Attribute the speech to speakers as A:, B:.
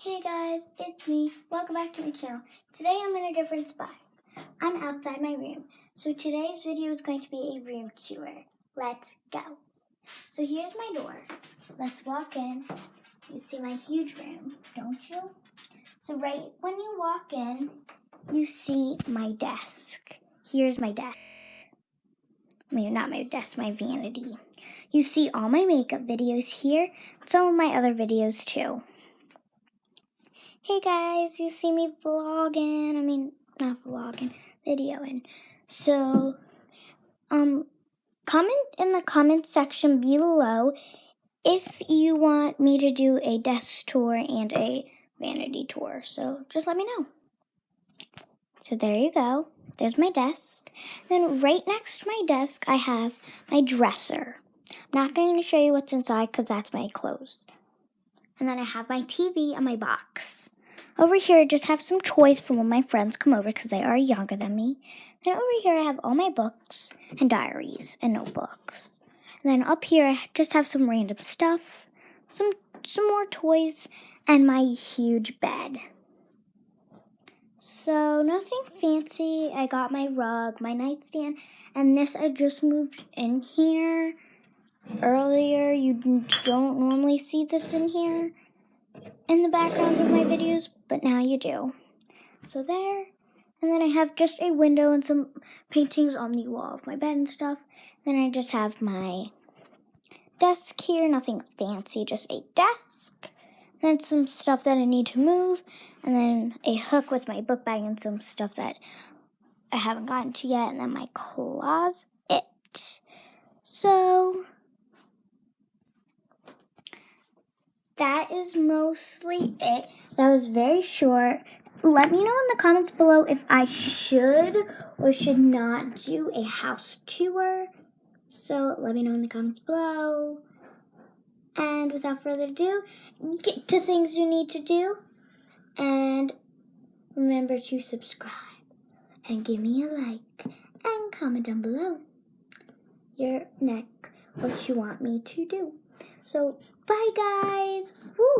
A: Hey guys, it's me. Welcome back to my channel. Today I'm in a different spot. I'm outside my room. So today's video is going to be a room tour. Let's go. So here's my door. Let's walk in. You see my huge room, don't you? So right when you walk in, you see my desk. Here's my desk. Not my desk, my vanity. You see all my makeup videos here, some of my other videos too. Hey guys, you see me vlogging, not vlogging, videoing. So, comment in the comment section below if you want me to do a desk tour and a vanity tour. So just let me know. So there you go. There's my desk. Then right next to my desk, I have my dresser. I'm not going to show you what's inside because that's my clothes. And then I have my TV and my box. Over here, I just have some toys for when my friends come over because they are younger than me. And over here, I have all my books and diaries and notebooks. And then up here, I just have some random stuff, some more toys, and my huge bed. So nothing fancy. I got my rug, my nightstand, and this I just moved in here earlier. You don't normally see this in here in the backgrounds of my videos, but now you do. So there. And then I have just a window and some paintings on the wall of my bed and stuff. Then I just have my desk here, nothing fancy, just a desk. Then some stuff that I need to move, and then a hook with my book bag and some stuff that I haven't gotten to yet, and then my closet. So that is mostly it. That was very short. Let me know in the comments below if I should or should not do a house tour. So let me know in the comments below. And without further ado, get to things you need to do. And remember to subscribe and give me a like and comment down below what you want me to do. So bye guys. Woo!